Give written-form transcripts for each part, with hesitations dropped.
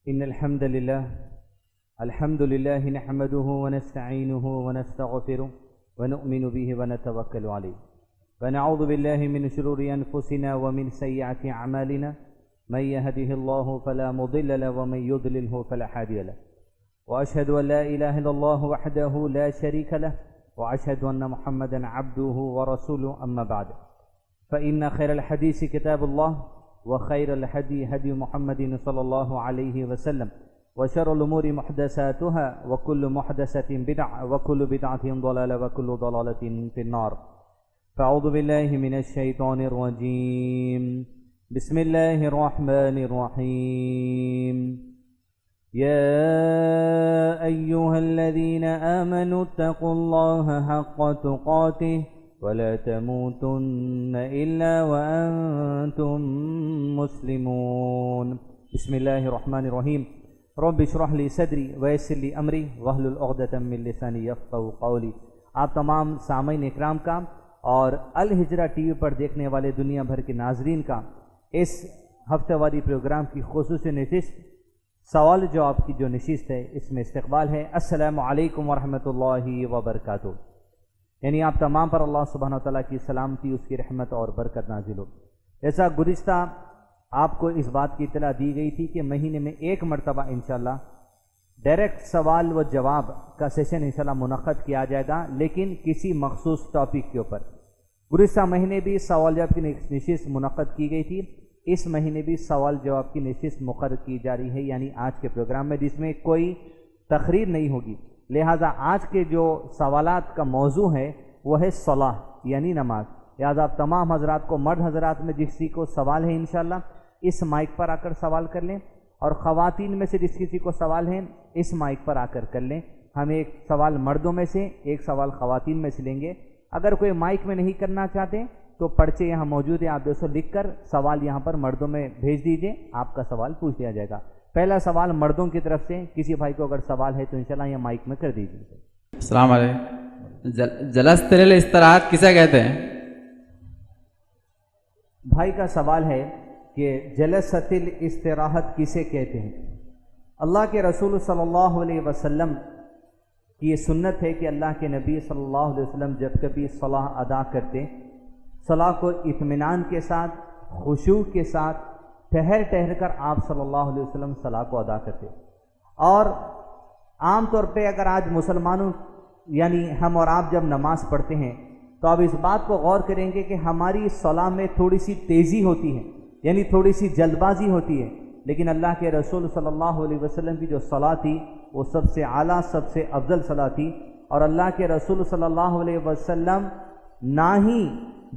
إن الحمد لله نحمده ونستعينه ونستغفره ونؤمن به ونتوكل عليه ونعوذ بالله من شرور أنفسنا ومن سيئات أعمالنا من يهده الله فلا مضل له ومن يضلله فلا هادي له وأشهد أن لا إله إلا الله وحده لا شريك له وأشهد أن محمدا عبده ورسوله أما بعد فإن خير الحديث كتاب الله وخير الهدي هدي محمد صلى الله عليه وسلم وشر الأمور محدثاتها وكل محدثة بدعة وكل بدعة ضلالة وكل ضلالة في النار. فأعوذ بالله من الشيطان الرجيم. بسم الله الرحمن الرحيم. يا أيها الذين آمنوا اتقوا الله حق تقاته ولا تموتن إلا وأنتم مسلمون. بسم الله الرحمن الرحيم. رب اشرح لي صدری ویسر لی امری واحلل عقدۃ من لسانی یفقہوا قولی. آپ تمام سامعین اکرام کا اور الہجرہ ٹی وی پر دیکھنے والے دنیا بھر کے ناظرین کا اس ہفتہ واری پروگرام کی خصوصی نشست سوال جواب کی جو نشست ہے اس میں استقبال ہے. السلام علیکم ورحمۃ اللہ وبرکاتہ. یعنی آپ تمام پر اللہ سبحانہ وتعالیٰ کی سلامتی، اس کی رحمت اور برکت نازل ہو. ایسا گزشتہ آپ کو اس بات کی اطلاع دی گئی تھی کہ مہینے میں ایک مرتبہ انشاءاللہ ڈائریکٹ سوال و جواب کا سیشن انشاءاللہ منعقد کیا جائے گا، لیکن کسی مخصوص ٹاپک کے اوپر. گزشتہ مہینے بھی سوال جواب کی نشست منعقد کی گئی تھی، اس مہینے بھی سوال جواب کی نشست مقرر کی جا رہی ہے، یعنی آج کے پروگرام میں، جس میں کوئی تقریر نہیں ہوگی. لہٰذا آج کے جو سوالات کا موضوع ہے وہ ہے صلاح یعنی نماز. لہٰذا آپ تمام حضرات کو، مرد حضرات میں جس کسی کو سوال ہے انشاءاللہ اس مائک پر آ کر سوال کر لیں، اور خواتین میں سے جس کسی کو سوال ہے اس مائک پر آ کر کر لیں. ہم ایک سوال مردوں میں سے ایک سوال خواتین میں سے لیں گے. اگر کوئی مائک میں نہیں کرنا چاہتے تو پرچے یہاں موجود ہیں، آپ دوستوں لکھ کر سوال یہاں پر مردوں میں بھیج دیجئے، آپ کا سوال پوچھ لیا جائے گا. پہلا سوال مردوں کی طرف سے، کسی بھائی کو اگر سوال ہے تو انشاءاللہ یہ مائک میں کر دیجیے. السلام علیکم. جلست الاستراحت کسے کہتے ہیں؟ بھائی کا سوال ہے کہ جلست الاستراحت کسے کہتے ہیں. اللہ کے رسول صلی اللہ علیہ وسلم کی یہ سنت ہے کہ اللہ کے نبی صلی اللہ علیہ وسلم جب کبھی صلاح ادا کرتے، صلاح کو اطمینان کے ساتھ، خشوع کے ساتھ، ٹھہر کر آپ صلی اللہ علیہ وسلم صلاح کو ادا کرتے. اور عام طور پہ اگر آج مسلمانوں یعنی ہم اور آپ جب نماز پڑھتے ہیں تو آپ اس بات کو غور کریں گے کہ ہماری صلاح میں تھوڑی سی تیزی ہوتی ہے، یعنی تھوڑی سی جلد بازی ہوتی ہے. لیکن اللہ کے رسول صلی اللہ علیہ وسلم کی جو صلاح تھی وہ سب سے اعلیٰ، سب سے افضل صلاح تھی. اور اللہ کے رسول صلی اللہ علیہ وسلم نہ ہی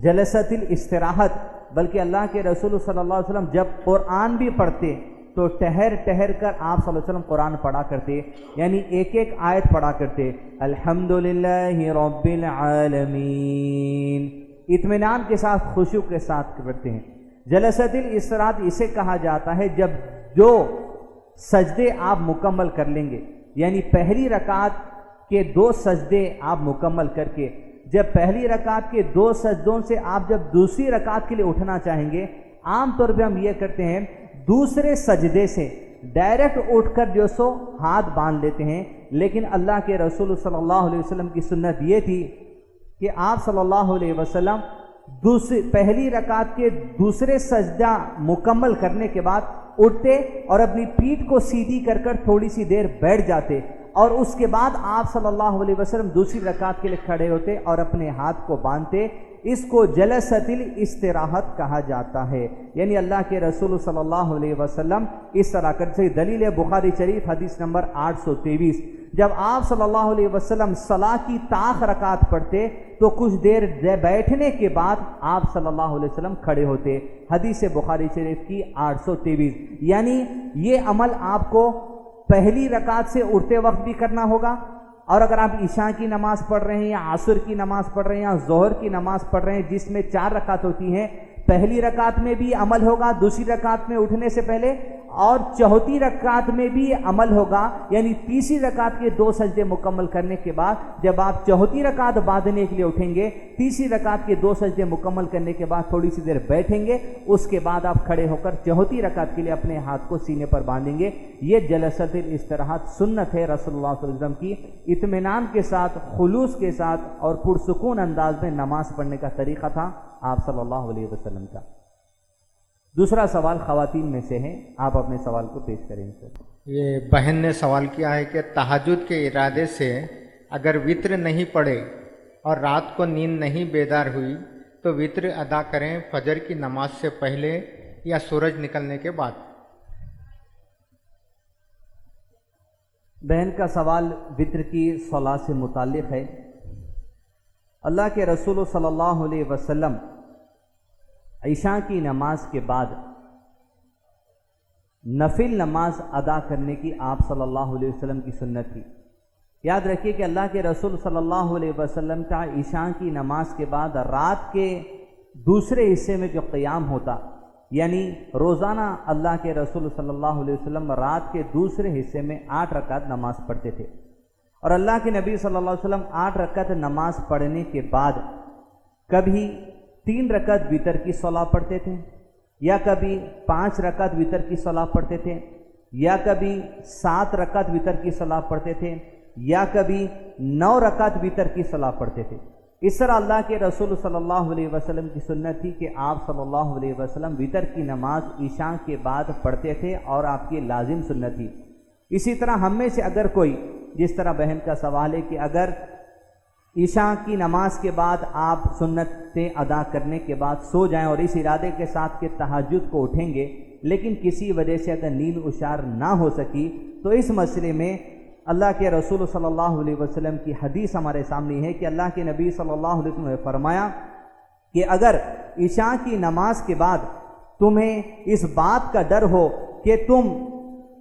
جلست الاستراحت بلکہ اللہ کے رسول صلی اللہ علیہ وسلم جب قرآن بھی پڑھتے تو ٹھہر کر آپ صلی اللہ علیہ وسلم قرآن پڑھا کرتے، یعنی ایک ایک آیت پڑھا کرتے. الحمدللہ رب العالمین، اطمینان کے ساتھ، خشوع کے ساتھ پڑھتے ہیں. جلست الاستراحت اسے کہا جاتا ہے جب جو سجدے آپ مکمل کر لیں گے، یعنی پہلی رکعت کے 2 سجدے آپ مکمل کر کے جب پہلی رکعت کے 2 سجدوں سے آپ جب دوسری رکعت کے لیے اٹھنا چاہیں گے، عام طور پہ ہم یہ کرتے ہیں دوسرے سجدے سے ڈائریکٹ اٹھ کر جو سو ہاتھ باندھ لیتے ہیں. لیکن اللہ کے رسول صلی اللہ علیہ وسلم کی سنت یہ تھی کہ آپ صلی اللہ علیہ وسلم پہلی رکعت کے دوسرے سجدہ مکمل کرنے کے بعد اٹھتے اور اپنی پیٹھ کو سیدھی کر تھوڑی سی دیر بیٹھ جاتے، اور اس کے بعد آپ صلی اللہ علیہ وسلم دوسری رکعت کے لیے کھڑے ہوتے اور اپنے ہاتھ کو باندھتے. اس کو جلست الاستراحت کہا جاتا ہے، یعنی اللہ کے رسول صلی اللہ علیہ وسلم اس طرح کرتے. دلیل بخاری شریف حدیث نمبر 823. جب آپ صلی اللہ علیہ وسلم صلاح کی طاق رکعت پڑھتے تو کچھ دیر بیٹھنے کے بعد آپ صلی اللہ علیہ وسلم کھڑے ہوتے. حدیث بخاری شریف کی 823. یعنی یہ عمل آپ کو پہلی رکعت سے اٹھتے وقت بھی کرنا ہوگا، اور اگر آپ عشاء کی نماز پڑھ رہے ہیں یا عصر کی نماز پڑھ رہے ہیں یا ظہر کی نماز پڑھ رہے ہیں جس میں 4 رکعت ہوتی ہیں، پہلی رکعت میں بھی عمل ہوگا دوسری رکعت میں اٹھنے سے پہلے، اور چوتھی رکعت میں بھی یہ عمل ہوگا، یعنی تیسری رکعت کے 2 سجدے مکمل کرنے کے بعد جب آپ چوتھی رکعت باندھنے کے لیے اٹھیں گے، تیسری رکعت کے 2 سجدے مکمل کرنے کے بعد تھوڑی سی دیر بیٹھیں گے، اس کے بعد آپ کھڑے ہو کر چوتھی رکعت کے لیے اپنے ہاتھ کو سینے پر باندھیں گے۔ یہ جلسۃ الاستراحت سنت ہے رسول اللہ صلی اللہ علیہ وسلم کی۔ اطمینان کے ساتھ، خلوص کے ساتھ اور پرسکون انداز میں نماز پڑھنے کا طریقہ تھا آپ صلی اللہ علیہ وسلم کا۔ دوسرا سوال خواتین میں سے ہے، آپ اپنے سوال کو پیش کریں سر۔ یہ بہن نے سوال کیا ہے کہ تہجد کے ارادے سے اگر وطر نہیں پڑے اور رات کو نیند نہیں بیدار ہوئی تو وطر ادا کریں فجر کی نماز سے پہلے یا سورج نکلنے کے بعد؟ بہن کا سوال وطر کی صلاح سے متعلق ہے۔ اللہ کے رسول صلی اللہ علیہ وسلم عشاء کی نماز کے بعد نفل نماز ادا کرنے کی آپ صلی اللہ علیہ وسلم کی سنت تھی۔ یاد رکھیے کہ اللہ کے رسول صلی اللہ علیہ وسلم کا عشاء کی نماز کے بعد رات کے دوسرے حصے میں جو قیام ہوتا، یعنی روزانہ اللہ کے رسول صلی اللہ علیہ وسلم رات کے دوسرے حصے میں 8 رکعت نماز پڑھتے تھے، اور اللہ کے نبی صلی اللہ علیہ وسلم 8 رکعت نماز پڑھنے کے بعد کبھی 3 رکعت وتر کی صلاح پڑھتے تھے، یا کبھی 5 رکعت وتر کی صلاح پڑھتے تھے، یا کبھی 7 رکعت وتر کی صلاح پڑھتے تھے، یا کبھی 9 رکعت وتر کی صلاح پڑھتے تھے۔ اس طرح اللہ کے رسول صلی اللہ علیہ وسلم کی سنت تھی کہ آپ صلی اللہ علیہ وسلم وتر کی نماز عشاء کے بعد پڑھتے تھے اور آپ کی لازم سنت تھی۔ اسی طرح ہم میں سے اگر کوئی، جس طرح بہن کا سوال ہے کہ اگر عشاء کی نماز کے بعد آپ سنتیں ادا کرنے کے بعد سو جائیں اور اس ارادے کے ساتھ کہ تہجد کو اٹھیں گے، لیکن کسی وجہ سے اگر نیند اشار نہ ہو سکی، تو اس مسئلے میں اللہ کے رسول صلی اللہ علیہ وسلم کی حدیث ہمارے سامنے ہے کہ اللہ کے نبی صلی اللہ علیہ وسلم نے فرمایا کہ اگر عشاء کی نماز کے بعد تمہیں اس بات کا ڈر ہو کہ تم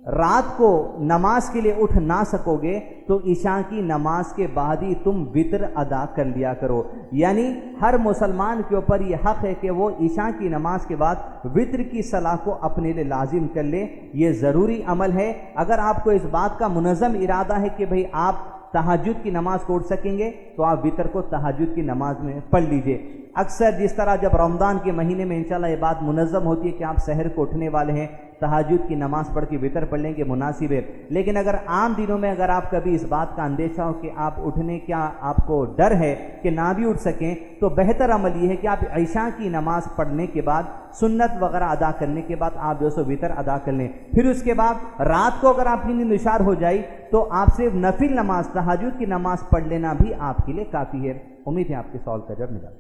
رات کو نماز کے لیے اٹھ نہ سکو گے، تو عشاء کی نماز کے بعد ہی تم وتر ادا کر لیا کرو۔ یعنی ہر مسلمان کے اوپر یہ حق ہے کہ وہ عشاء کی نماز کے بعد وتر کی صلاح کو اپنے لیے لازم کر لے۔ یہ ضروری عمل ہے۔ اگر آپ کو اس بات کا منظم ارادہ ہے کہ بھئی آپ تہجد کی نماز کو اٹھ سکیں گے، تو آپ وتر کو تہجد کی نماز میں پڑھ لیجئے۔ اکثر جس طرح جب رمضان کے مہینے میں انشاءاللہ یہ بات منظم ہوتی ہے کہ آپ سحر کو اٹھنے والے ہیں، تہجد کی نماز پڑھ کے وتر پڑھ لیں گے، مناسب ہے۔ لیکن اگر عام دنوں میں اگر آپ کبھی اس بات کا اندیشہ ہو کہ آپ اٹھنے کا آپ کو ڈر ہے کہ نہ بھی اٹھ سکیں، تو بہتر عمل یہ ہے کہ آپ عشاء کی نماز پڑھنے کے بعد سنت وغیرہ ادا کرنے کے بعد آپ جو سو وتر ادا کر لیں۔ پھر اس کے بعد رات کو اگر آپ کی نیند نشار ہو جائے تو آپ صرف نفل نماز تہجد کی نماز پڑھ لینا بھی آپ کے لیے کافی ہے۔ امید ہے آپ کے سوال کا جواب ملا۔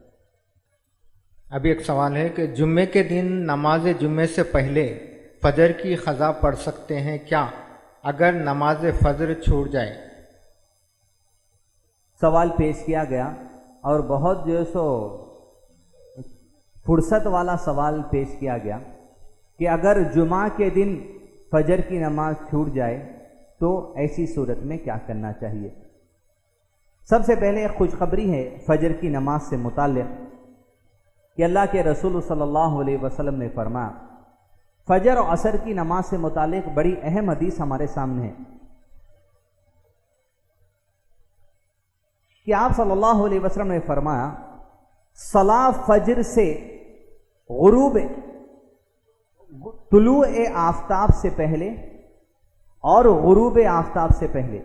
ابھی ایک سوال ہے کہ جمعے کے دن نماز جمعے سے پہلے فجر کی قضا پڑھ سکتے ہیں کیا اگر نماز فجر چھوٹ جائے؟ سوال پیش کیا گیا اور بہت جو سو فرصت والا سوال پیش کیا گیا کہ اگر جمعہ کے دن فجر کی نماز چھوٹ جائے تو ایسی صورت میں کیا کرنا چاہیے۔ سب سے پہلے ایک خوشخبری ہے فجر کی نماز سے متعلق کہ اللہ کے رسول صلی اللہ علیہ وسلم نے فرمایا، فجر اور عصر کی نماز سے متعلق بڑی اہم حدیث ہمارے سامنے ہے کہ آپ صلی اللہ علیہ وسلم نے فرمایا، صلاح فجر سے غروب طلوع آفتاب سے پہلے اور غروب آفتاب سے پہلے،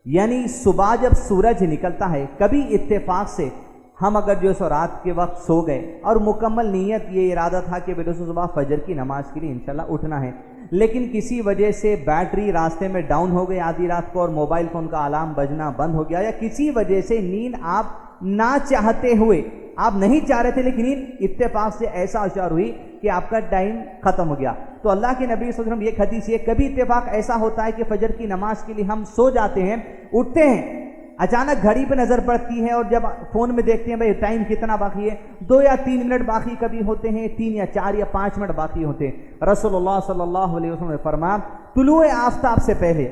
یعنی صبح جب سورج نکلتا ہے، کبھی اتفاق سے ہم اگر جو سو رات کے وقت سو گئے اور مکمل نیت یہ ارادہ تھا کہ بیٹے صبح فجر کی نماز کے لیے انشاءاللہ اٹھنا ہے، لیکن کسی وجہ سے بیٹری راستے میں ڈاؤن ہو گئی آدھی رات کو اور موبائل فون کا الارم بجنا بند ہو گیا، یا کسی وجہ سے نیند آپ نہ چاہتے ہوئے، آپ نہیں چاہ رہے تھے لیکن نیند اتفاق سے ایسا اشار ہوئی کہ آپ کا ٹائم ختم ہو گیا، تو اللہ کے نبی صلی اللہ علیہ وسلم یہ حدیث ہے، کبھی اتفاق ایسا ہوتا ہے کہ فجر کی نماز کے لیے ہم سو جاتے ہیں، اٹھتے ہیں، اچانک گھڑی پہ نظر پڑتی ہے اور جب فون میں دیکھتے ہیں بھائی ٹائم کتنا باقی ہے، 2 یا 3 منٹ باقی کبھی ہوتے ہیں، 3 یا 4 یا 5 منٹ باقی ہوتے ہیں۔ رسول اللہ صلی اللہ علیہ وسلم نے فرمایا، طلوع آفتاب سے پہلے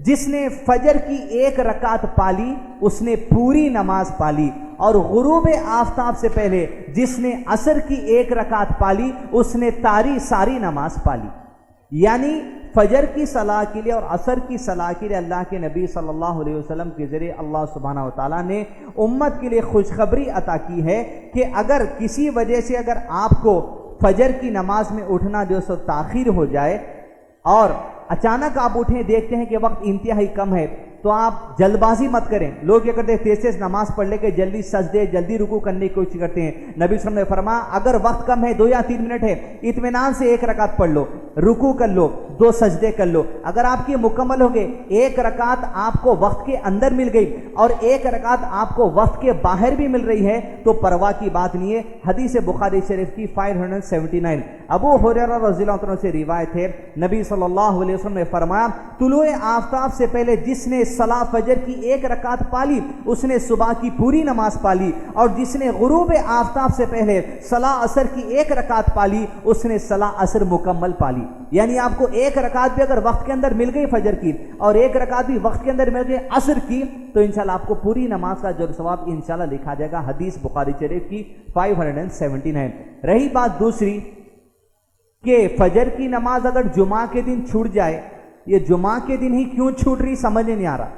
جس نے فجر کی 1 رکعت پالی اس نے پوری نماز پالی، اور غروب آفتاب سے پہلے جس نے عصر کی 1 رکعت پالی اس نے ساری نماز پالی۔ یعنی فجر کی صلاح کے لیے اور عصر کی صلاح کے لیے اللہ کے نبی صلی اللہ علیہ وسلم کے ذریعے اللہ سبحانہ و تعالیٰ نے امت کے لیے خوشخبری عطا کی ہے کہ اگر کسی وجہ سے اگر آپ کو فجر کی نماز میں اٹھنا جو سو تاخیر ہو جائے اور اچانک آپ اٹھیں دیکھتے ہیں کہ وقت انتہائی کم ہے تو آپ جلد بازی مت کریں. لوگ کیا کرتے ہیں تیز تیز نماز پڑھ لے کے جلدی سجدے جلدی رکوع کرنے کی کوشش کرتے ہیں. نبی صلی اللہ علیہ وسلم نے فرمایا اگر وقت کم ہے 2 یا 3 منٹ ہے اطمینان سے 1 رکعت پڑھ لو, رکوع کر لو, 2 سجدے کر لو. اگر آپ کی مکمل ہو گئے 1 رکعت آپ کو وقت کے اندر مل گئی اور 1 رکعت آپ کو وقت کے باہر بھی مل رہی ہے تو پرواہ کی بات نہیں ہے. حدیث بخاری شریف کی 579 ابو ہریرہ رضی اللہ عنہ سے روایت ہے, نبی صلی اللہ علیہ وسلم نے فرمایا طلوع آفتاب سے پہلے جس نے صلاح فجر کی 1 رکعت پالی اس نے صبح کی پوری نماز پالی, اور جس نے غروب آفتاب سے پہلے صلاح عصر کی 1 رکعت پالی اس نے صلاح عصر مکمل پالی. یعنی آپ کو 1 رکعت بھی اگر وقت کے اندر مل گئی فجر کی اور 1 رکعت بھی وقت کے اندر مل گئی عصر کی تو انشاءاللہ آپ کو پوری نماز کا جو ثواب انشاءاللہ لکھا جائے گا. حدیث بخاری شریف کی 579. رہی بات دوسری کہ فجر کی نماز اگر جمعہ کے دن چھوٹ جائے, یہ جمعہ کے دن ہی کیوں چھوٹ رہی سمجھ نہیں آ رہا.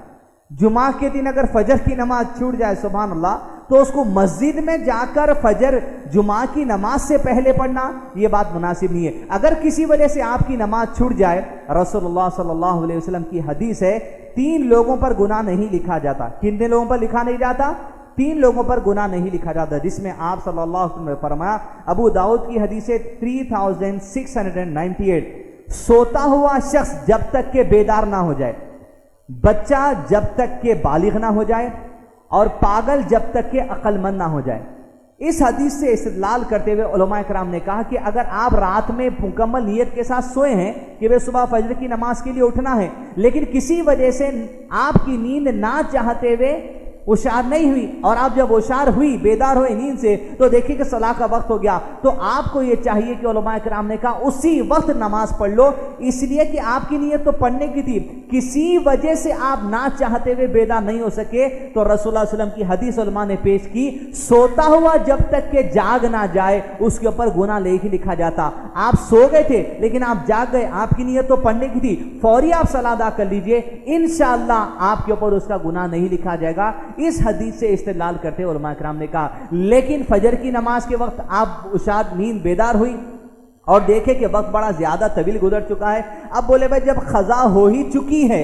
جمعہ کے دن اگر فجر کی نماز چھوٹ جائے سبحان اللہ تو اس کو مسجد میں جا کر فجر جمعہ کی نماز سے پہلے پڑھنا یہ بات مناسب نہیں ہے. اگر کسی وجہ سے آپ کی نماز چھوٹ جائے, رسول اللہ صلی اللہ علیہ وسلم کی حدیث ہے 3 لوگوں پر گناہ نہیں لکھا جاتا. کتنے لوگوں پر لکھا نہیں جاتا؟ 3 لوگوں پر گناہ نہیں لکھا جاتا, جس میں آپ صلی اللہ علیہ وسلم نے فرمایا ابو داؤد کی حدیث 3698 سوتا ہوا شخص جب تک کہ بیدار نہ ہو جائے, بچہ جب تک کہ بالغ نہ ہو جائے, اور پاگل جب تک کہ عقل مند نہ ہو جائے. اس حدیث سے استدلال کرتے ہوئے علماء کرام نے کہا کہ اگر آپ رات میں مکمل نیت کے ساتھ سوئے ہیں کہ وہ صبح فجر کی نماز کے لیے اٹھنا ہے, لیکن کسی وجہ سے آپ کی نیند نہ چاہتے ہوئے ہوشیار نہیں ہوئی اور آپ جب ہوشیار ہوئی بیدار ہوئے نیند سے تو دیکھیں کہ صلاح کا وقت ہو گیا, تو آپ کو یہ چاہیے کہ علماء کرام نے کہا اسی وقت نماز پڑھ لو, اس لیے کہ آپ کی نیت تو پڑھنے کی تھی, کسی وجہ سے آپ نہ چاہتے ہوئے بیدار نہیں ہو سکے تو رسول اللہ علیہ وسلم کی حدیث علماء نے پیش کی سوتا ہوا جب تک کہ جاگ نہ جائے اس کے اوپر گناہ نہیں لکھا جاتا. آپ سو گئے تھے لیکن آپ جاگ گئے, آپ کی نیت تو پڑھنے کی تھی, فوری آپ صلاح ادا کر لیجئے, انشاءاللہ آپ کے اوپر اس کا گناہ نہیں لکھا جائے گا. اس حدیث سے استدلال کرتے علماء کرام نے کہا لیکن فجر کی نماز کے وقت آپ اشاد نیند بیدار ہوئی اور دیکھے کہ وقت بڑا زیادہ طویل گزر چکا ہے, اب بولے بھائی جب قضا ہو ہی چکی ہے,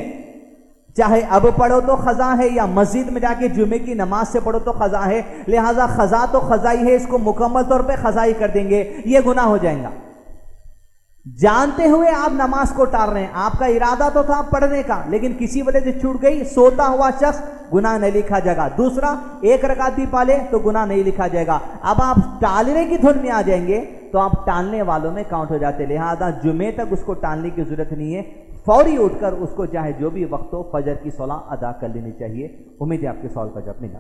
چاہے اب پڑھو تو قضا ہے یا مسجد میں جا کے جمعے کی نماز سے پڑھو تو قضا ہے, لہٰذا قضا تو قضا ہی ہے, اس کو مکمل طور پہ قضا ہی کر دیں گے, یہ گناہ ہو جائے گا. جانتے ہوئے آپ نماز کو ٹال رہے ہیں, آپ کا ارادہ تو تھا پڑھنے کا لیکن کسی وجہ سے چھوٹ گئی, سوتا ہوا شخص گناہ نہیں لکھا جائے گا. دوسرا 1 رکعت بھی پالے تو گناہ نہیں لکھا جائے گا. اب آپ ٹالنے کی دھن میں آ جائیں گے تو آپ ٹالنے والوں میں کاؤنٹ ہو جاتے, لہذا جمعے تک اس کو ٹالنے کی ضرورت نہیں ہے, فوری اٹھ کر اس کو چاہے جو بھی وقت ہو فجر کی صلاح ادا کر لینی چاہیے. امید ہے آپ کے سوال کا جواب ملا.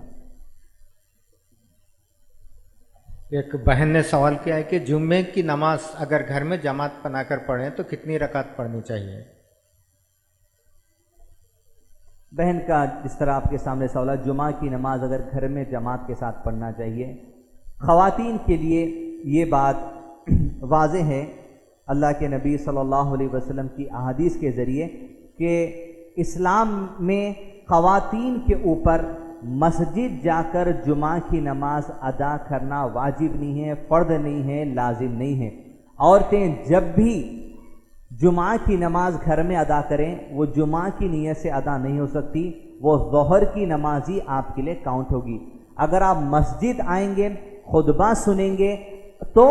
ایک بہن نے سوال کیا ہے کہ جمعے کی نماز اگر گھر میں جماعت بنا کر پڑھیں تو کتنی رکعت پڑھنی چاہیے؟ بہن کا جس طرح آپ کے سامنے سوال ہے, جمعہ کی نماز اگر گھر میں جماعت کے ساتھ پڑھنا چاہیے. خواتین کے لیے یہ بات واضح ہے اللہ کے نبی صلی اللہ علیہ وسلم کی احادیث کے ذریعے کہ اسلام میں خواتین کے اوپر مسجد جا کر جمعہ کی نماز ادا کرنا واجب نہیں ہے, فرض نہیں ہے, لازم نہیں ہے. عورتیں جب بھی جمعہ کی نماز گھر میں ادا کریں وہ جمعہ کی نیت سے ادا نہیں ہو سکتی, وہ ظہر کی نماز ہی آپ کے لیے کاؤنٹ ہوگی. اگر آپ مسجد آئیں گے خطبہ سنیں گے تو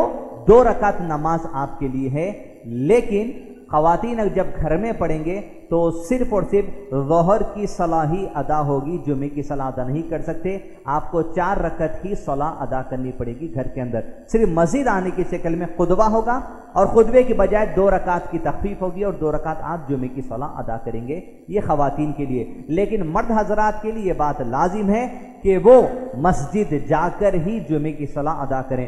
2 رکعت نماز آپ کے لیے ہے, لیکن خواتین جب گھر میں پڑھیں گے تو صرف اور صرف ظہر کی صلاح ہی ادا ہوگی, جمعے کی صلاح ادا نہیں کر سکتے. آپ کو 4 رکعت کی صلاح ادا کرنی پڑے گی گھر کے اندر. صرف مسجد آنے کی شکل میں خطبہ ہوگا اور خطبے کی بجائے 2 رکعت کی تخفیف ہوگی اور 2 رکعت آپ جمعے کی صلاح ادا کریں گے. یہ خواتین کے لیے. لیکن مرد حضرات کے لیے یہ بات لازم ہے کہ وہ مسجد جا کر ہی جمعے کی صلاح ادا کریں.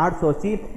880।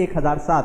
1007।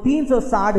360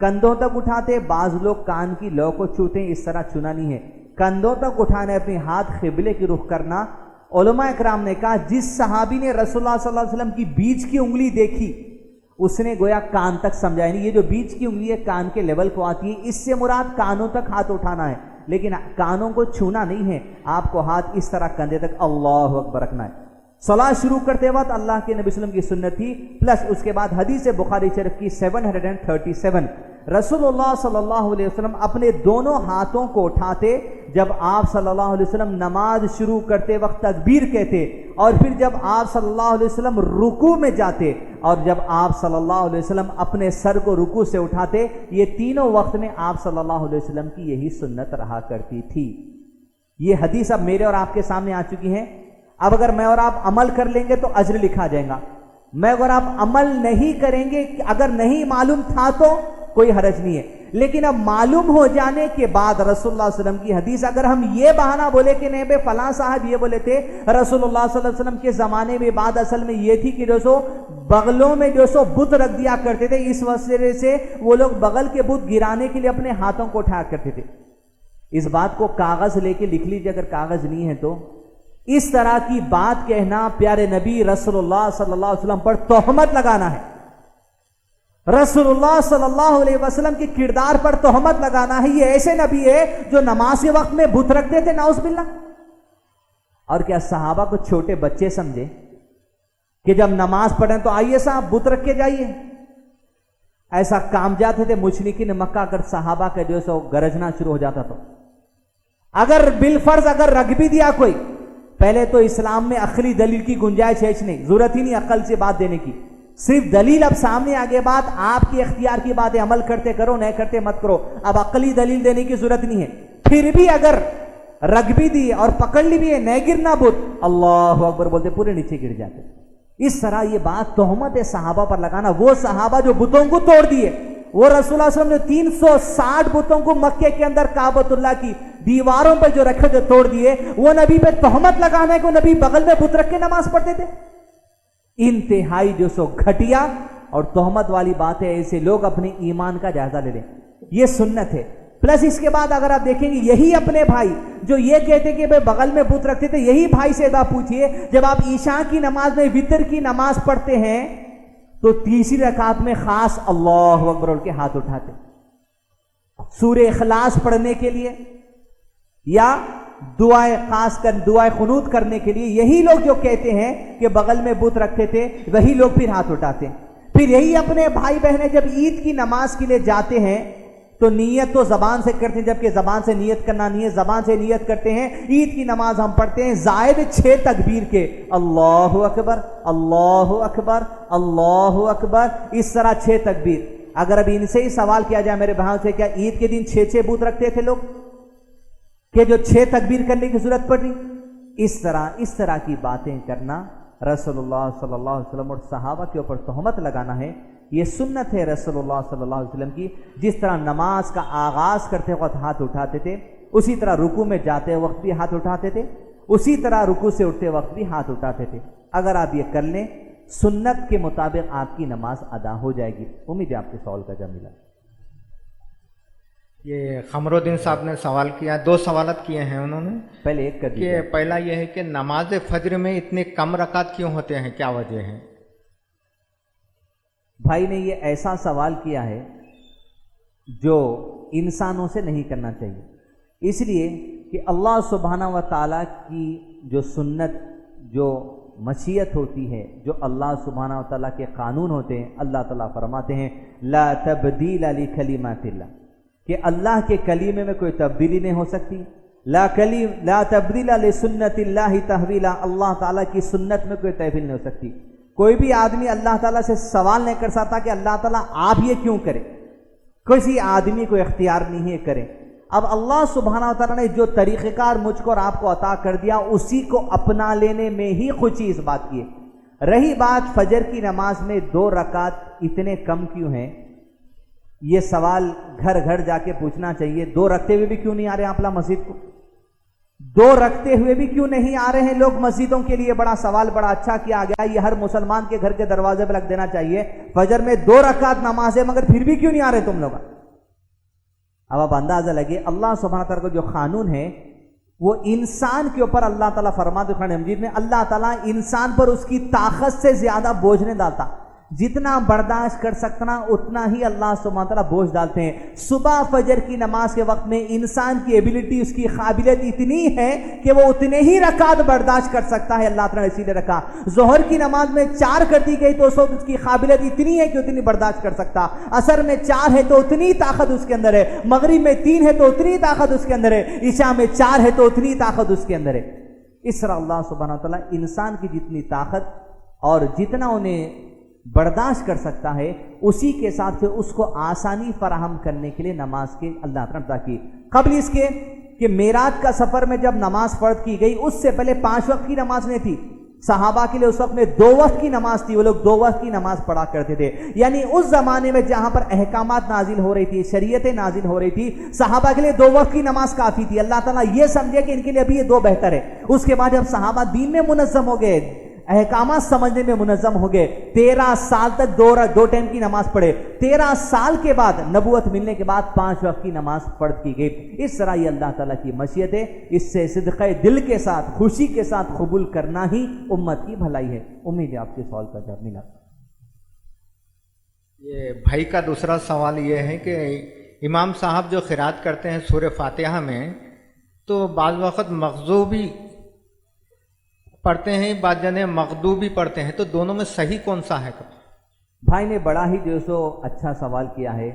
کندھوں تک اٹھاتے، بعض لوگ کان کی لو کو چھوتے ہیں، اس طرح چھونا نہیں ہے، کندھوں تک اٹھانے، اپنے ہاتھ قبلے کی رخ کرنا۔ علماء اکرام نے کہا جس صحابی نے رسول اللہ صلی اللہ علیہ وسلم کی بیچ کی انگلی دیکھی اس نے گویا کان تک سمجھا، یعنی یہ جو بیچ کی انگلی ہے کان کے لیول کو آتی ہے، اس سے مراد کانوں تک ہاتھ اٹھانا ہے، لیکن کانوں کو چھونا نہیں ہے، آپ کو ہاتھ اس طرح کندھے تک اللہ اکبر رکھنا ہے۔ صلاۃ شروع کرتے وقت اللہ کے نبی صلی اللہ علیہ وسلم کی سنت تھی، پلس اس کے بعد حدیث بخاری شریف کی 737 رسول اللہ صلی اللہ علیہ وسلم اپنے دونوں ہاتھوں کو اٹھاتے جب آپ صلی اللہ علیہ وسلم نماز شروع کرتے وقت تکبیر کہتے، اور پھر جب آپ صلی اللہ علیہ وسلم رکوع میں جاتے، اور جب آپ صلی اللہ علیہ وسلم اپنے سر کو رکوع سے اٹھاتے، یہ تینوں وقت میں آپ صلی اللہ علیہ وسلم کی یہی سنت رہا کرتی تھی۔ یہ حدیث اب میرے اور آپ کے سامنے آ چکی ہیں۔ اب اگر میں اور آپ عمل کر لیں گے تو اجر لکھا جائے گا، میں اگر آپ عمل نہیں کریں گے، اگر نہیں معلوم تھا تو کوئی حرج نہیں ہے، لیکن اب معلوم ہو جانے کے بعد رسول اللہ صلی اللہ علیہ وسلم کی حدیث، اگر ہم یہ بہانہ بولے کہ نہیں بے فلاں صاحب یہ بولے تھے رسول اللہ صلی اللہ علیہ وسلم کے زمانے میں، بات اصل میں یہ تھی کہ جو سو بغلوں میں جو سو بت رکھ دیا کرتے تھے، اس وجہ سے وہ لوگ بغل کے بت گرانے کے لیے اپنے ہاتھوں کو اٹھایا کرتے تھے۔ اس بات کو کاغذ لے کے لکھ لیجیے اگر کاغذ نہیں ہے تو۔ اس طرح کی بات کہنا پیارے نبی رسول اللہ صلی اللہ علیہ وسلم پر تہمت لگانا ہے، رسول اللہ صلی اللہ علیہ وسلم کے کردار پر تہمت لگانا ہے۔ یہ ایسے نبی ہے جو نماز کے وقت میں بت رکھتے تھے، نعوذ باللہ۔ اور کیا صحابہ کو چھوٹے بچے سمجھے کہ جب نماز پڑھیں تو آئیے صاحب بت رکھ کے جائیے؟ ایسا کام جاتے تھے مشرکین مکہ، اگر صحابہ کا جو سو گرجنا شروع ہو جاتا تو، اگر بالفرض اگر رکھ بھی دیا کوئی، پہلے تو اسلام میں عقلی دلیل کی گنجائش ہے نہیں، ضرورت ہی نہیں عقل سے بات دینے کی، صرف دلیل اب سامنے آگے، بات آپ کی اختیار کی بات ہے، عمل کرتے کرو نہیں کرتے مت کرو، اب عقلی دلیل دینے کی ضرورت نہیں ہے۔ پھر بھی اگر رکھ بھی دی اور پکڑ لی بھی ہے، نہیں گرنا بت، اللہ اکبر بولتے پورے نیچے گر جاتے۔ اس طرح یہ بات تہمت ہے صحابہ پر لگانا، وہ صحابہ جو بتوں کو توڑ دیے، وہ رسول اللہ صلی اللہ علیہ وسلم نے 360 بتوں کو مکے کے اندر کعبۃ اللہ کی دیواروں پہ جو رکھے تھے توڑ دیے، وہ نبی پہ تہمت لگانا ہے کہ وہ نبی بغل میں بت رکھ کے نماز پڑھتے تھے۔ انتہائی جو سو گھٹیا اور تہمت والی بات ہے، ایسے لوگ اپنے ایمان کا جائزہ لے لیں، یہ سنت ہے۔ پلس اس کے بعد اگر آپ دیکھیں گے یہی اپنے بھائی جو یہ کہتے کہ بغل میں بت رکھتے تھے، یہی بھائی سے ادا پوچھئے جب آپ عشاء کی نماز میں وتر کی نماز پڑھتے ہیں تو تیسری رکعت میں خاص اللہ اکبر بول کے ہاتھ اٹھاتے، سورہ اخلاص پڑھنے کے لیے یا دعائیں خاص کر دعائیں قنوت کرنے کے لیے، یہی لوگ جو کہتے ہیں کہ بغل میں بت رکھتے تھے وہی لوگ پھر ہاتھ اٹھاتے ہیں۔ پھر یہی اپنے بھائی بہنیں جب عید کی نماز کے لیے جاتے ہیں تو نیت تو زبان سے کرتے ہیں، جبکہ زبان سے نیت کرنا نہیں ہے، زبان سے نیت کرتے ہیں عید کی نماز ہم پڑھتے ہیں زائد 6 تکبیر کے، اللہ اکبر اللہ اکبر اللہ اکبر، اس طرح 6 تکبیر۔ اگر اب ان سے ہی سوال کیا جائے میرے بھائیوں سے، کیا عید کے دن 6 بت رکھتے تھے لوگ کہ جو 6 تکبیر کرنے کی ضرورت پڑی؟ اس طرح کی باتیں کرنا رسول اللہ صلی اللہ علیہ وسلم اور صحابہ کے اوپر تہمت لگانا ہے، یہ سنت ہے رسول اللہ صلی اللہ علیہ وسلم کی۔ جس طرح نماز کا آغاز کرتے وقت ہاتھ اٹھاتے تھے، اسی طرح رکوع میں جاتے وقت بھی ہاتھ اٹھاتے تھے، اسی طرح رکوع سے اٹھتے وقت بھی ہاتھ اٹھاتے تھے۔ اگر آپ یہ کر لیں سنت کے مطابق آپ کی نماز ادا ہو جائے گی۔ امید ہے آپ کے سوال کا جواب ملا۔ یہ قمر الدین صاحب نے سوال کیا، 2 سوالات کیے ہیں انہوں نے۔ پہلے ایک کر کہ دیجیے۔ پہلا یہ ہے کہ نماز فجر میں اتنے کم رکعت کیوں ہوتے ہیں، کیا وجہ ہے؟ بھائی نے یہ ایسا سوال کیا ہے جو انسانوں سے نہیں کرنا چاہیے، اس لیے کہ اللہ سبحانہ و تعالیٰ کی جو سنت، جو مشیت ہوتی ہے، جو اللہ سبحانہ و تعالیٰ کے قانون ہوتے ہیں، اللہ تعالیٰ فرماتے ہیں لا تبدیل لکلمات اللہ، کہ اللہ کے کلیمے میں کوئی تبدیلی نہیں ہو سکتی۔ لا تبدیل لسنت اللہ تحویلا، اللہ تعالیٰ کی سنت میں کوئی تحویل نہیں ہو سکتی۔ کوئی بھی آدمی اللہ تعالیٰ سے سوال نہیں کر سکتا کہ اللہ تعالیٰ آپ یہ کیوں کریں، کسی آدمی کو اختیار نہیں ہے کریں۔ اب اللہ سبحانہ و تعالیٰ نے جو طریقہ کار مجھ کو اور آپ کو عطا کر دیا، اسی کو اپنا لینے میں ہی خوشی اس بات کی ہے۔ رہی بات فجر کی نماز میں 2 رکعت اتنے کم کیوں ہیں، یہ سوال گھر گھر جا کے پوچھنا چاہیے۔ 2 رکھتے ہوئے بھی کیوں نہیں آ رہے آپ مسجد کو؟ دو رکھتے ہوئے بھی کیوں نہیں آ رہے ہیں لوگ مسجدوں کے لیے؟ بڑا سوال بڑا اچھا کیا گیا، یہ ہر مسلمان کے گھر کے دروازے پہ لگ دینا چاہیے، فجر میں 2 رکعت نماز ہے مگر پھر بھی کیوں نہیں آ رہے تم لوگ؟ اب آپ اندازہ لگے اللہ سبحانہ تعالیٰ کا جو قانون ہے وہ انسان کے اوپر اللہ تعالیٰ فرماتے قرآن مجید میں، اللہ تعالیٰ انسان پر اس کی طاقت سے زیادہ بوجھ نہیں ڈالتا، جتنا برداشت کر سکنا اتنا ہی اللہ سبحانہ تعالیٰ بوجھ ڈالتے ہیں۔ صبح فجر کی نماز کے وقت میں انسان کی ایبلٹی، اس کی قابلیت اتنی ہے کہ وہ اتنے ہی رکعت برداشت کر سکتا ہے، اللہ تعالیٰ نے اسی لیے رکھا۔ ظہر کی نماز میں 4 کر دی گئی تو اس کی قابلیت اتنی ہے کہ اتنی برداشت کر سکتا، عصر میں 4 ہے تو اتنی طاقت اس کے اندر ہے، مغرب میں 3 ہے تو اتنی طاقت اس کے اندر ہے، عشاء میں 4 ہے تو اتنی طاقت اس کے اندر ہے۔ اس طرح اللہ سبحانہ تعالیٰ انسان کی جتنی طاقت اور جتنا انہیں برداشت کر سکتا ہے اسی کے ساتھ سے اس کو آسانی فراہم کرنے کے لیے نماز کے اللہ تعالیٰ کی قبل اس کے کہ معراج کا سفر میں جب نماز فرض کی گئی اس سے پہلے 5 وقت کی نماز نہیں تھی، صحابہ کے لیے اس وقت میں 2 وقت کی نماز تھی، وہ لوگ 2 وقت کی نماز پڑھا کرتے تھے۔ یعنی اس زمانے میں جہاں پر احکامات نازل ہو رہی تھی، شریعتیں نازل ہو رہی تھی، صحابہ کے لیے 2 وقت کی نماز کافی تھی۔ اللہ تعالیٰ یہ سمجھے کہ ان کے لیے ابھی یہ 2 بہتر ہے۔ اس کے بعد جب صحابہ دین میں منظم ہو گئے، احکامات سمجھنے میں منظم ہو گئے، 13 سال تک 2 ٹائم کی نماز پڑھے، 13 سال کے بعد نبوت ملنے کے بعد 5 وقت کی نماز پڑھ کی گئی۔ اس طرح یہ اللہ تعالیٰ کی مشیت ہے، اس سے صدقہ دل کے ساتھ، خوشی کے ساتھ قبول کرنا ہی امت کی بھلائی ہے۔ امید ہے آپ کے سوال کا جواب ملا۔ یہ بھائی کا دوسرا سوال یہ ہے کہ امام صاحب جو قرات کرتے ہیں سورہ فاتحہ میں تو بعض وقت مغضوبی پڑھتے ہیں، بعض جنے مغضوبی پڑھتے ہیں، تو دونوں میں صحیح کون سا ہے؟ بھائی نے بڑا ہی جو سو اچھا سوال کیا ہے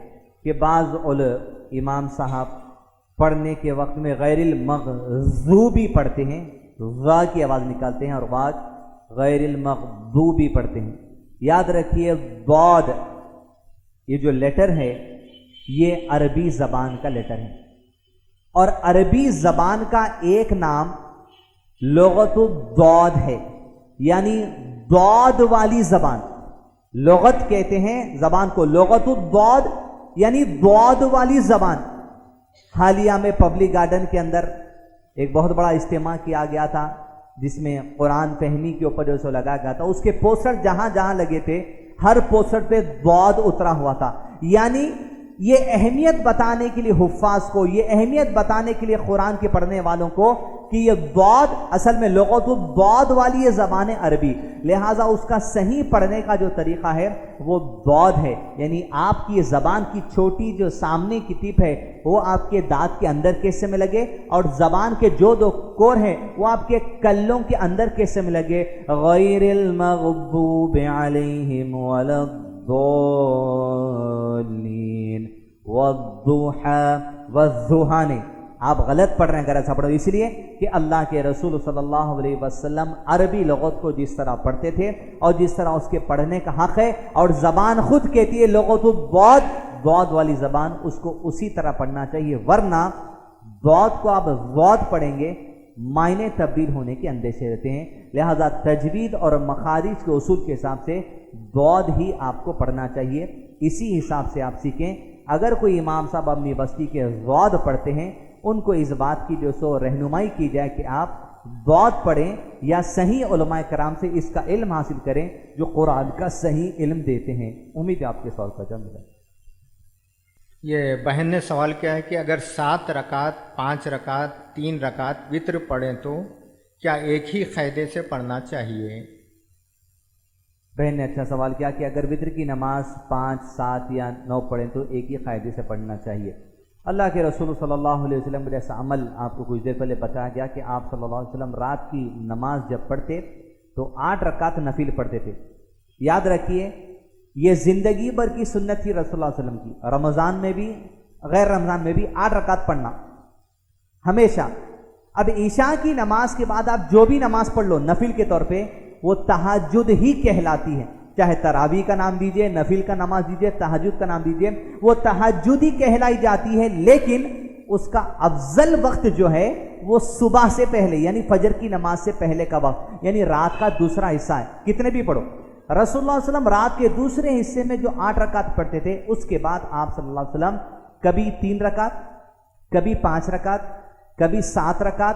کہ بعض امام صاحب پڑھنے کے وقت میں غیر المغضوبی پڑھتے ہیں، غا کی آواز نکالتے ہیں اور بعض غیر المغضوبی پڑھتے ہیں۔ یاد رکھیے ضاد یہ جو لیٹر ہے یہ عربی زبان کا لیٹر ہے، اور عربی زبان کا ایک نام لغت الضاد ہے، یعنی ضاد والی زبان، لغت کہتے ہیں زبان کو، لغت الضاد یعنی ضاد والی زبان۔ حالیہ میں پبلک گارڈن کے اندر ایک بہت بڑا اجتماع کیا گیا تھا جس میں قرآن فہمی کے اوپر جو سو لگایا گیا تھا، اس کے پوسٹر جہاں جہاں لگے تھے ہر پوسٹر پہ ضاد اترا ہوا تھا۔ یعنی یہ اہمیت بتانے کے لیے حفاظ کو، یہ اہمیت بتانے کے لیے قرآن کے پڑھنے والوں کو کہ یہ ضاد اصل میں لغت الضاد والی یہ زبان عربی، لہٰذا اس کا صحیح پڑھنے کا جو طریقہ ہے وہ ضاد ہے، یعنی آپ کی زبان کی چھوٹی جو سامنے کی ٹپ ہے وہ آپ کے دانت کے اندر کے حصے میں لگے، اور زبان کے جو 2 کور ہیں وہ آپ کے کلوں کے اندر کے حصے میں لگے۔ غیر المغضوب علیہم ولا الضالین والضحى والضحى نے آپ غلط پڑھ رہے ہیں اگر ایسا پڑھو، اس لیے کہ اللہ کے رسول صلی اللہ علیہ وسلم عربی لغت کو جس طرح پڑھتے تھے اور جس طرح اس کے پڑھنے کا حق ہے، اور زبان خود کہتی ہے لغت الضاد، ضاد والی زبان، اس کو اسی طرح پڑھنا چاہیے، ورنہ ضاد کو آپ ضاد پڑھیں گے معنی تبدیل ہونے کے اندیشے رہتے ہیں۔ لہذا تجوید اور مخارج کے اصول کے حساب سے ضاد ہی آپ کو پڑھنا چاہیے، اسی حساب سے آپ سیکھیں۔ اگر کوئی امام صاحب اپنی بستی کے ضاد پڑھتے ہیں ان کو اس بات کی جو سو رہنمائی کی جائے کہ آپ ضاد پڑھیں یا صحیح علماء کرام سے اس کا علم حاصل کریں جو قرآن کا صحیح علم دیتے ہیں۔ امید ہے آپ کے سوال کا جواب ملا۔ یہ بہن نے سوال کیا ہے کہ اگر 7 رکعت، 5 رکعت، 3 رکعت وتر پڑھیں تو کیا ایک ہی قاعدے سے پڑھنا چاہیے؟ بہن نے اچھا سوال کیا کہ اگر وتر کی نماز 5، 7 یا 9 پڑھیں تو ایک ہی قاعدے سے پڑھنا چاہیے۔ اللہ کے رسول صلی اللہ علیہ وسلم کا جیسا عمل آپ کو کچھ دیر پہلے بتایا گیا کہ آپ صلی اللہ علیہ وسلم رات کی نماز جب پڑھتے تو 8 رکعت نفل پڑھتے تھے۔ یاد رکھیے یہ زندگی بھر کی سنت تھی رسول اللہ علیہ وسلم کی، رمضان میں بھی غیر رمضان میں بھی 8 رکعت پڑھنا ہمیشہ۔ اب عشاء کی نماز کے بعد آپ جو بھی نماز پڑھ لو نفل کے طور پہ وہ تہجد ہی کہلاتی ہے، چاہے تراویح کا نام دیجئے، نفل کا نماز دیجئے، تہجد کا نام دیجئے، وہ تہجد ہی کہلائی جاتی ہے، لیکن اس کا افضل وقت جو ہے وہ صبح سے پہلے یعنی فجر کی نماز سے پہلے کا وقت، یعنی رات کا دوسرا حصہ ہے، کتنے بھی پڑھو۔ رسول اللہ علیہ وسلم رات کے دوسرے حصے میں جو 8 رکعت پڑھتے تھے اس کے بعد آپ صلی اللہ علیہ وسلم کبھی 3 رکعت، کبھی 5 رکعت، کبھی 7 رکعت،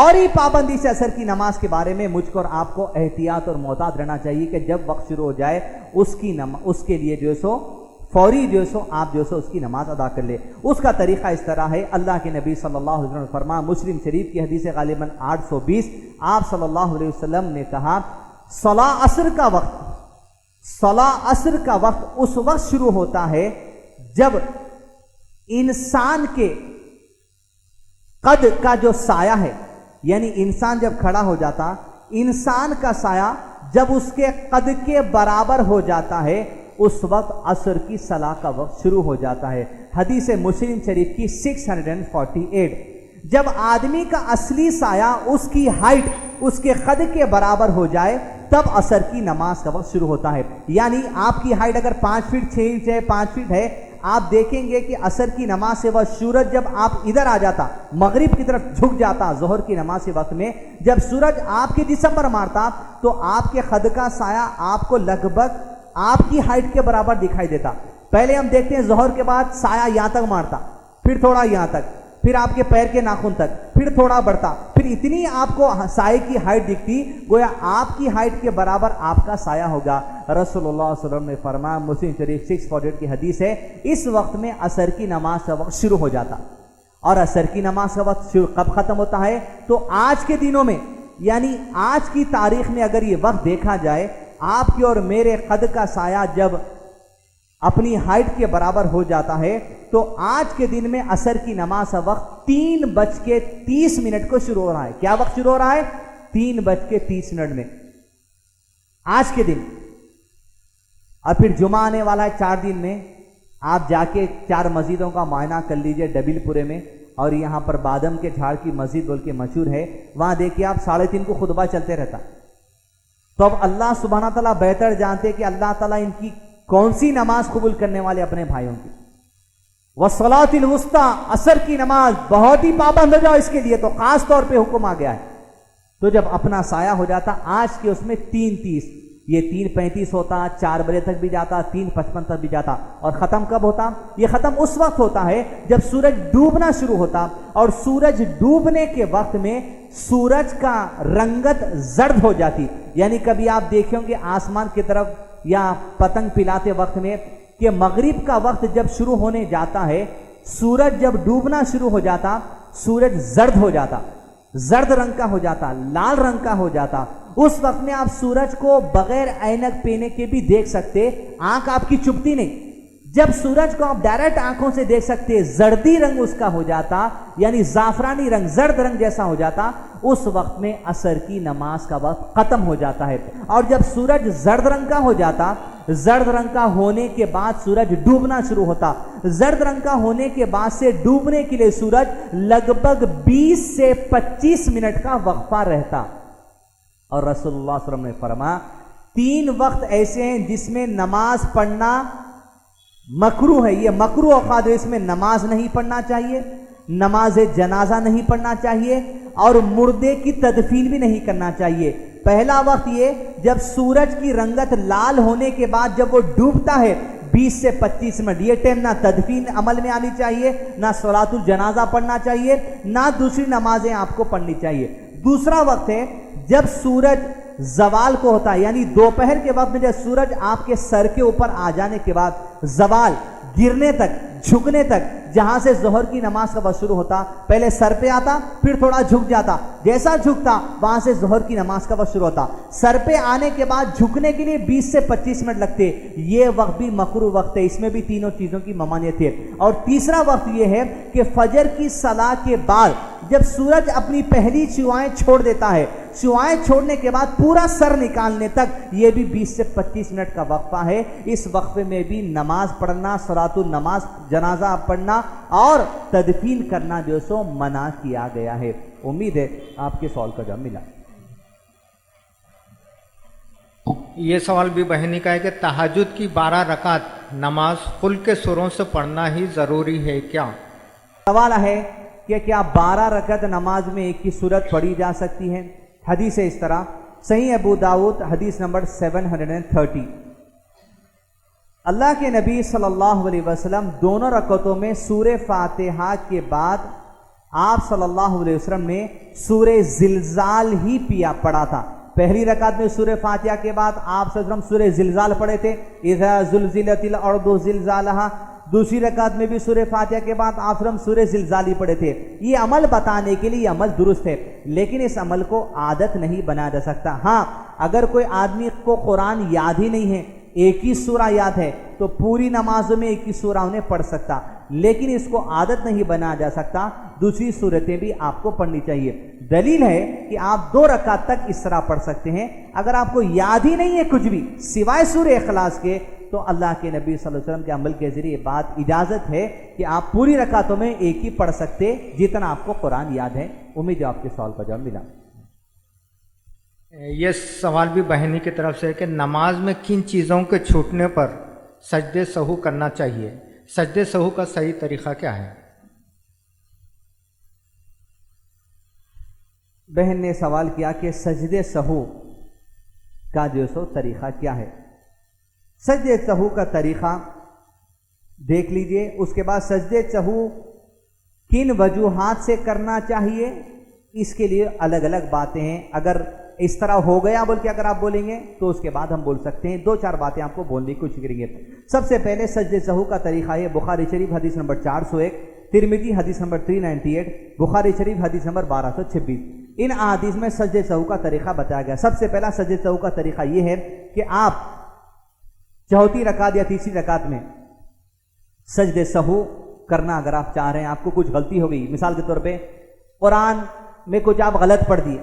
اور ہی پابندی سے عصر کی نماز کے بارے میں مجھ کو اور آپ کو احتیاط اور محتاط رہنا چاہیے کہ جب وقت شروع ہو جائے اس کے لیے جو ہے سو فوری جو ہے سو آپ جو ہے سو اس کی نماز ادا کر لے. اس کا طریقہ اس طرح ہے. اللہ کے نبی صلی اللہ علیہ وسلم نے فرمایا, مسلم شریف کی حدیث غالباً 820, آپ صلی اللہ علیہ وسلم نے کہا صلاۃ عصر کا وقت اس وقت شروع ہوتا ہے جب انسان کے قد کا جو سایہ ہے, یعنی انسان جب کھڑا ہو جاتا, انسان کا سایہ جب اس کے قد کے برابر ہو جاتا ہے, اس وقت عصر کی صلاح کا وقت شروع ہو جاتا ہے. حدیث مسلم شریف کی 648. جب آدمی کا اصلی سایہ اس کی ہائٹ اس کے قد کے برابر ہو جائے تب عصر کی نماز کا وقت شروع ہوتا ہے. یعنی آپ کی ہائٹ اگر 5 فٹ 6 انچ ہے, 5 فٹ ہے, آپ دیکھیں گے کہ عصر کی نماز سے وقت سورج جب آپ ادھر آ جاتا, مغرب کی طرف جھک جاتا, ظہر کی نماز کے وقت میں جب سورج آپ کے جسم پر مارتا تو آپ کے قد کا سایہ آپ کو لگ بھگ آپ کی ہائٹ کے برابر دکھائی دیتا. پہلے ہم دیکھتے ہیں ظہر کے بعد سایہ یہاں تک مارتا, پھر تھوڑا یہاں تک, پھر آپ کے پیر کے ناخن تک, پھر تھوڑا بڑھتا, پھر اتنی آپ کو سائے کی ہائٹ دکھتی گویا آپ کی ہائٹ کے برابر آپ کا سایہ ہوگا. رسول اللہ صلی اللہ علیہ وسلم نے فرمایا, مسلم شریف 648 کی حدیث ہے, اس وقت میں عصر کی نماز کا وقت شروع ہو جاتا. اور عصر کی نماز کا وقت کب ختم ہوتا ہے؟ تو آج کے دنوں میں, یعنی آج کی تاریخ میں اگر یہ وقت دیکھا جائے, آپ کی اور میرے قد کا سایہ جب اپنی ہائٹ کے برابر ہو جاتا ہے تو آج کے دن میں عصر کی نماز کا وقت 3:30 کو شروع ہو رہا ہے. کیا وقت شروع ہو رہا ہے؟ 3:30 میں آج کے دن. اور پھر جمعہ آنے والا ہے 4 دن میں. آپ جا کے 4 مسجدوں کا معائنہ کر لیجئے ڈبل پورے میں, اور یہاں پر بادم کے جھاڑ کی مسجد بول کے مشہور ہے, وہاں دیکھیے آپ 3:30 کو خطبہ چلتے رہتا. تو اب اللہ سبحانہ تعالیٰ بہتر جانتے کہ اللہ تعالیٰ ان کی کون سی نماز قبول کرنے والے اپنے بھائیوں کی. وَالصَّلَاةِ الْوُسْطَىٰ, عصر کی نماز بہت ہی پابند ہو جاؤ اس کے لیے, تو خاص طور پہ حکم آ گیا ہے. تو جب اپنا سایہ ہو جاتا آج کے اس میں 3:30, یہ 3:35 ہوتا, 4 بجے تک بھی جاتا, 3:55 تک بھی جاتا. اور ختم کب ہوتا؟ یہ ختم اس وقت ہوتا ہے جب سورج ڈوبنا شروع ہوتا, اور سورج ڈوبنے کے وقت میں سورج کا رنگت زرد ہو جاتی. یعنی کبھی آپ دیکھیں گے آسمان کی طرف یا پتنگ پھیلاتے وقت میں کہ مغرب کا وقت جب شروع ہونے جاتا ہے, سورج جب ڈوبنا شروع ہو جاتا, سورج زرد ہو جاتا, زرد رنگ کا ہو جاتا, لال رنگ کا ہو جاتا. اس وقت میں آپ سورج کو بغیر اینک پہنے کے بھی دیکھ سکتے, آنکھ آپ کی چبھتی نہیں. جب سورج کو آپ ڈائریکٹ آنکھوں سے دیکھ سکتے, زردی رنگ اس کا ہو جاتا, یعنی زعفرانی رنگ, زرد رنگ جیسا ہو جاتا, اس وقت میں عصر کی نماز کا وقت ختم ہو جاتا ہے. اور جب سورج زرد رنگ کا ہو جاتا, زرد رنگ کا ہونے کے بعد سورج ڈوبنا شروع ہوتا. زرد رنگ کا ہونے کے بعد سے ڈوبنے کے لیے سورج لگ بھگ 20 سے 25 منٹ کا وقفہ رہتا. اور رسول اللہ صلی اللہ علیہ وسلم نے فرمایا 3 وقت ایسے ہیں جس میں نماز پڑھنا مکروہ ہے. یہ مکروہ اوقات ہے, اس میں نماز نہیں پڑھنا چاہیے, نماز جنازہ نہیں پڑھنا چاہیے, اور مردے کی تدفین بھی نہیں کرنا چاہیے. پہلا وقت یہ جب سورج کی رنگت لال ہونے کے بعد جب وہ ڈوبتا ہے 20 سے 25 منٹ, یہ ٹائم نہ تدفین عمل میں آنی چاہیے, نہ صلاۃ الجنازہ پڑھنا چاہیے, نہ دوسری نمازیں آپ کو پڑھنی چاہیے. دوسرا وقت ہے جب سورج زوال کو ہوتا ہے, یعنی دوپہر کے وقت میں جب سورج آپ کے سر کے اوپر آ جانے کے بعد زوال, گرنے تک, جھکنے تک, جہاں سے ظہر کی نماز کا وقت شروع ہوتا, پہلے سر پہ آتا, پھر تھوڑا جھک جاتا, جیسا جھکتا وہاں سے ظہر کی نماز کا وقت شروع ہوتا. سر پہ آنے کے بعد جھکنے کے لیے 20 سے 25 منٹ لگتے. یہ وقت بھی مکروہ وقت ہے, اس میں بھی تینوں چیزوں کی ممانعت ہے. اور تیسرا وقت یہ ہے کہ فجر کی صلاح کے بعد جب سورج اپنی پہلی شعاعیں چھوڑ دیتا ہے, شعاعیں چھوڑنے کے بعد پورا سر نکالنے تک, یہ بھی 20 سے 25 منٹ کا وقفہ ہے. اس وقفے میں بھی نماز پڑھنا, صلاۃ النماز, جنازہ پڑھنا اور تدفین کرنا جو سو منع کیا گیا ہے. امید ہے آپ کے سوال کا جواب ملا. یہ سوال بھی بہنی کا ہے کہ تہجد کی 12 رکعت نماز کل کے سروں سے پڑھنا ہی ضروری ہے کیا؟ سوال ہے کہ کیا 12 رکعت نماز میں ایک ہی سورت پڑھی جا سکتی ہے؟ حدیث ہے اس طرح, صحیح ابو داؤد حدیث نمبر 730. اللہ کے نبی صلی اللہ علیہ وسلم دونوں رکعتوں میں سورہ فاتحہ کے بعد آپ صلی اللہ علیہ وسلم نے سورہ زلزال ہی پڑھا تھا. پہلی رکعت میں سورہ فاتحہ کے بعد آپ صلی اللہ علیہ وسلم سورہ زلزال پڑھے تھے, اذا زلزلت الارض زلزالہا. دوسری رکعت میں بھی سورہ فاتحہ کے بعد آپ صلی اللہ علیہ وسلم سورہ زلزال ہی پڑھے تھے. یہ عمل بتانے کے لیے یہ عمل درست ہے, لیکن اس عمل کو عادت نہیں بنایا جا سکتا. ہاں اگر کوئی آدمی کو قرآن یاد ہی نہیں ہے, ایک ہی سورہ یاد ہے, تو پوری نمازوں میں ایک ہی سورہ انہیں پڑھ سکتا, لیکن اس کو عادت نہیں بنایا جا سکتا. دوسری صورتیں بھی آپ کو پڑھنی چاہیے. دلیل ہے کہ آپ 2 رکعت تک اس طرح پڑھ سکتے ہیں. اگر آپ کو یاد ہی نہیں ہے کچھ بھی سوائے سورہ اخلاص کے, تو اللہ کے نبی صلی اللہ علیہ وسلم کے عمل کے ذریعے بات اجازت ہے کہ آپ پوری رکعتوں میں ایک ہی پڑھ سکتے جتنا آپ کو قرآن یاد ہے. امید ہے آپ کے سوال کا جواب ملا. یہ سوال بھی بہنی کی طرف سے ہے کہ نماز میں کن چیزوں کے چھوٹنے پر سجدے سہو کرنا چاہیے, سجدے سہو کا صحیح طریقہ کیا ہے؟ بہن نے سوال کیا کہ سجدے سہو کا جو سو طریقہ کیا ہے. سجدے سہو کا طریقہ دیکھ لیجئے. اس کے بعد سجدے سہو کن وجوہات سے کرنا چاہیے, اس کے لیے الگ الگ باتیں ہیں. اگر اس طرح ہو گیا بول کے اگر آپ بولیں گے تو اس کے بعد ہم بول سکتے ہیں. 2-4 باتیں آپ کو بولنے کی کوشش کریں گے. سب سے پہلے سجدے سہو کا طریقہ ہے بخاری شریف حدیث نمبر 401, ترمذی حدیث نمبر 398, بخاری شریف حدیث نمبر 1226. ان احادیث میں سجدے سہو کا طریقہ بتایا گیا. سب سے پہلا سجدے سہو کا طریقہ یہ ہے کہ آپ چوتھی رکعت یا تیسری رکعت میں سجدے سہو کرنا اگر آپ چاہ رہے ہیں, آپ کو کچھ غلطی ہو گئی, مثال کے طور پہ قرآن میں کچھ آپ غلط پڑھ دیے,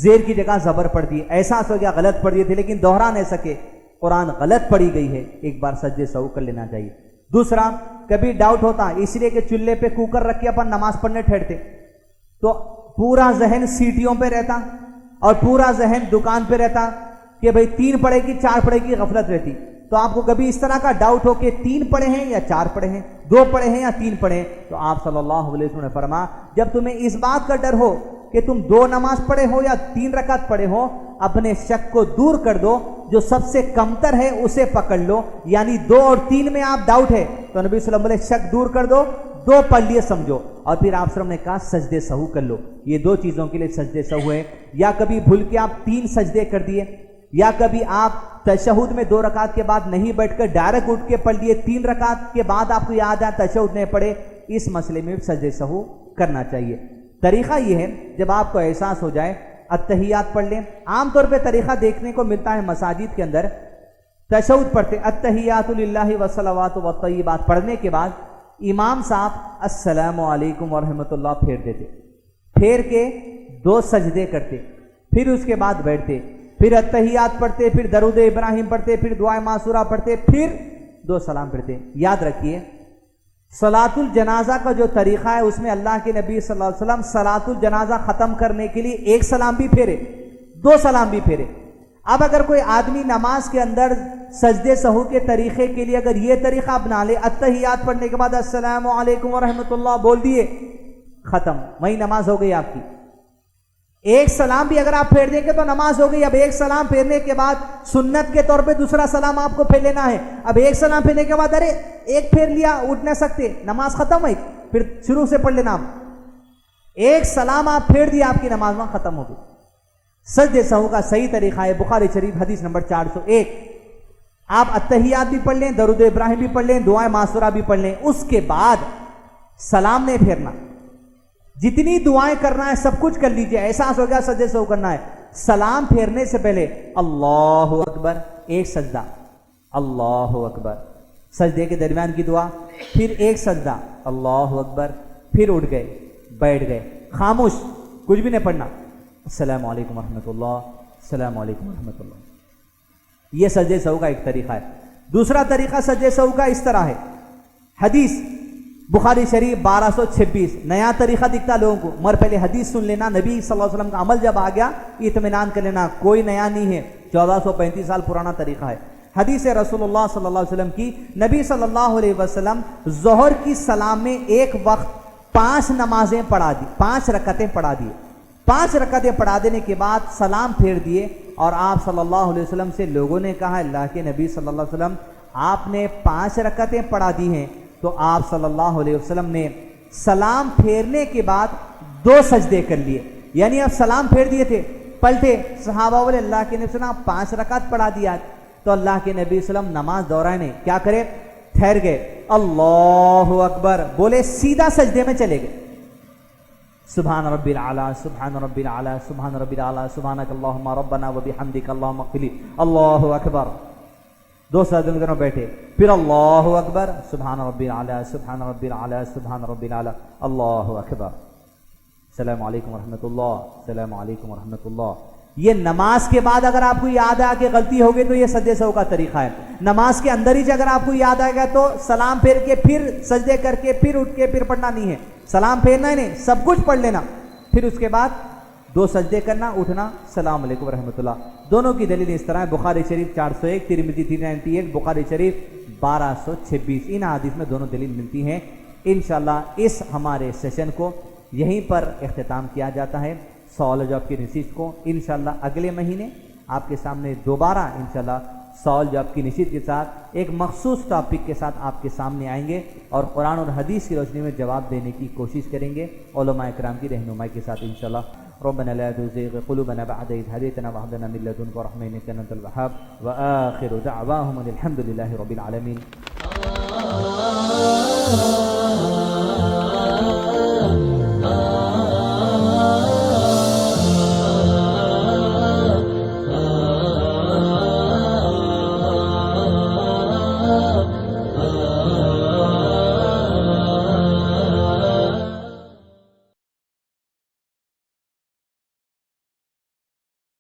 زیر کی جگہ زبر پڑھ دیے, احساس ہو گیا غلط پڑھ دیے تھے لیکن دوہرا نہیں سکے, قرآن غلط پڑھی گئی ہے, ایک بار سجدے سہو کر لینا چاہیے. دوسرا, کبھی ڈاؤٹ ہوتا اس لیے کہ چولہے پہ کوکر رکھ کے اپن نماز پڑھنے ٹھہرتے تو پورا ذہن سیٹیوں پہ رہتا اور پورا ذہن دکان پہ رہتا کہ بھئی 3 پڑھے گی 4 پڑھے گی, غفلت رہتی. تو آپ کو کبھی اس طرح کا ڈاؤٹ ہو کہ 3 پڑھے ہیں یا 4 پڑھے ہیں, 2 پڑھے ہیں یا 3 پڑھے ہیں, تو آپ صلی اللہ علیہ وسلم نے فرمایا جب تمہیں اس بات کا ڈر ہو کہ تم 2 نماز پڑھے ہو یا 3 رکعت پڑھے ہو, اپنے شک کو دور کر دو, جو سب سے کمتر ہے اسے پکڑ لو. یعنی 2 اور 3 میں آپ ڈاؤٹ ہے تو نبی صلی اللہ علیہ وسلم نے شک دور کر دو, 2 پڑھ لیے سمجھو, اور پھر آپ صلی اللہ علیہ وسلم نے کہا سجدے سہو کر لو. یہ 2 چیزوں کے لیے سجدے سہو ہے. یا کبھی بھول کے آپ 3 سجدے کر دیے, یا کبھی آپ تشہد میں 2 رکعت کے بعد نہیں بیٹھ کر ڈائریکٹ اٹھ کے پڑھ لیے, 3 رکعت کے بعد آپ کو یاد آیا تشہد نہیں پڑھے, اس مسئلے میں سجدے سہو کرنا چاہیے. طریقہ یہ ہے جب آپ کو احساس ہو جائے اتحیات پڑھ لیں. عام طور پہ طریقہ دیکھنے کو ملتا ہے مساجد کے اندر, تشہد پڑھتے اتحیات للہ والصلوات والطیبات پڑھنے کے بعد امام صاحب السلام علیکم ورحمۃ اللہ پھیر دیتے, پھیر کے 2 سجدے کرتے, پھر اس کے بعد بیٹھتے, پھر اتحیات پڑھتے, پھر درود ابراہیم پڑھتے, پھر دعائے معصورہ پڑھتے, پھر 2 سلام پڑھتے. یاد رکھیے صلاۃ الجنازہ کا جو طریقہ ہے اس میں اللہ کے نبی صلی اللہ علیہ وسلم صلاۃ الجنازہ ختم کرنے کے لیے 1 سلام بھی پھیرے, 2 سلام بھی پھیرے. اب اگر کوئی آدمی نماز کے اندر سجدے سہو کے طریقے کے لیے اگر یہ طریقہ اپنا لے, اتحیات پڑھنے کے بعد السلام علیکم ورحمۃ اللہ بول دیے, ختم, وہی نماز ہو گئی آپ کی. 1 سلام بھی اگر آپ پھیر دیں گے تو نماز ہو گئی. اب 1 سلام پھیرنے کے بعد سنت کے طور پہ دوسرا سلام آپ کو پھیر لینا ہے. اب 1 سلام پھیرنے کے بعد ارے 1 پھیر لیا, اٹھ نہ سکتے, نماز ختم ہے, پھر شروع سے پڑھ لینا. آپ 1 سلام آپ پھیر دیا, آپ کی نماز وہاں ختم ہو گئی. سجدے سہو کا صحیح طریقہ ہے بخاری شریف حدیث نمبر 401. آپ اتحیات بھی پڑھ لیں, درود ابراہیم بھی پڑھ لیں, دعائیں معصورہ بھی پڑھ لیں, اس کے بعد سلام نہیں پھیرنا. جتنی دعائیں کرنا ہے سب کچھ کر لیجئے. احساس ہو گیا سجدے سہو کرنا ہے, سلام پھیرنے سے پہلے اللہ اکبر, 1 سجدہ, اللہ اکبر, سجدے کے درمیان کی دعا, پھر 1 سجدہ, اللہ اکبر, پھر اٹھ گئے, بیٹھ گئے, خاموش, کچھ بھی نہیں پڑھنا, السلام علیکم ورحمۃ اللہ, السلام علیکم ورحمۃ اللہ. یہ سجدے سہو کا ایک طریقہ ہے. دوسرا طریقہ سجدے سہو کا اس طرح ہے, حدیث بخاری شریف 1226, نیا طریقہ دکھتا لوگوں کو, مگر پہلے حدیث سن لینا. نبی صلی اللہ علیہ وسلم کا عمل جب آ گیا اطمینان کر لینا, کوئی نیا نہیں ہے, 1435 سال پرانا طریقہ ہے. حدیث رسول اللہ صلی اللہ علیہ وسلم کی, نبی صلی اللہ علیہ وسلم ظہر کی سلام میں ایک وقت 5 نمازیں پڑھا دی, 5 رکعتیں پڑھا دیے. 5 رکعتیں پڑھا دینے کے بعد سلام پھیر دیے, اور آپ صلی اللہ علیہ وسلم سے لوگوں نے کہا اللہ کے نبی صلی اللہ علیہ وسلم آپ نے 5 رکعتیں پڑھا دی ہیں, تو آپ صلی اللہ علیہ وسلم نے سلام پھیرنے کے بعد 2 سجدے کر لیے، یعنی اب سلام پھیر دیے تھے، پلٹے، صحابہ بولے اللہ کے نبی صلی اللہ علیہ وسلم 5 رکعت پڑھا دیا، تو اللہ کے نبی صلی اللہ علیہ وسلم نماز دورانے کیا کرے، ٹھہر گئے، اللہ اکبر بولے، سیدھا سجدے میں چلے گئے، سبحان ربی العلی سبحان ربی العلی سبحان ربی العلی سبحانک اللہم ربنا وبحمدک اللہم اغفر لی، اللہ اکبر، 2 سجدوں میں دونوں بیٹھے، پھر اللہ اکبر، سبحان ربی العلی سبحان ربی العلی سبحان ربی العلی، اللہ اکبر، السلام علیکم ورحمۃ اللہ، السلام علیکم ورحمۃ اللہ۔ یہ نماز کے بعد اگر آپ کو یاد آ کے غلطی ہوگی تو یہ سجدے سہو کا طریقہ ہے۔ نماز کے اندر ہی اگر آپ کو یاد آئے گا تو سلام پھیر کے پھر سجدے کر کے پھر اٹھ کے پھر پڑھنا نہیں ہے، سلام پھیرنا ہی نہیں، سب کچھ پڑھ لینا، پھر اس کے بعد 2 سجدے کرنا، اٹھنا، السلام علیکم ورحمۃ اللہ۔ دونوں کی دلیل اس طرح ہے، بخاری شریف 401، ترمذی 398، بخاری شریف 1226، ان حدیث میں دونوں دلیل ملتی ہیں۔ انشاءاللہ اس ہمارے سیشن کو یہیں پر اختتام کیا جاتا ہے، سوال و جواب کی نشست کو انشاءاللہ اگلے مہینے آپ کے سامنے دوبارہ انشاءاللہ سوال جواب کی نشست کے ساتھ ایک مخصوص ٹاپک کے ساتھ آپ کے سامنے آئیں گے اور قرآن اور حدیث کی روشنی میں جواب دینے کی کوشش کریں گے علماء اکرام کی رہنمائی کے ساتھ انشاءاللہ۔ ربنا لا تزغ قلوبنا بعد إذ هديتنا وهب لنا من لدنك رحمة إنك أنت الوهاب وآخر دعواهم الحمد لله رب العالمين۔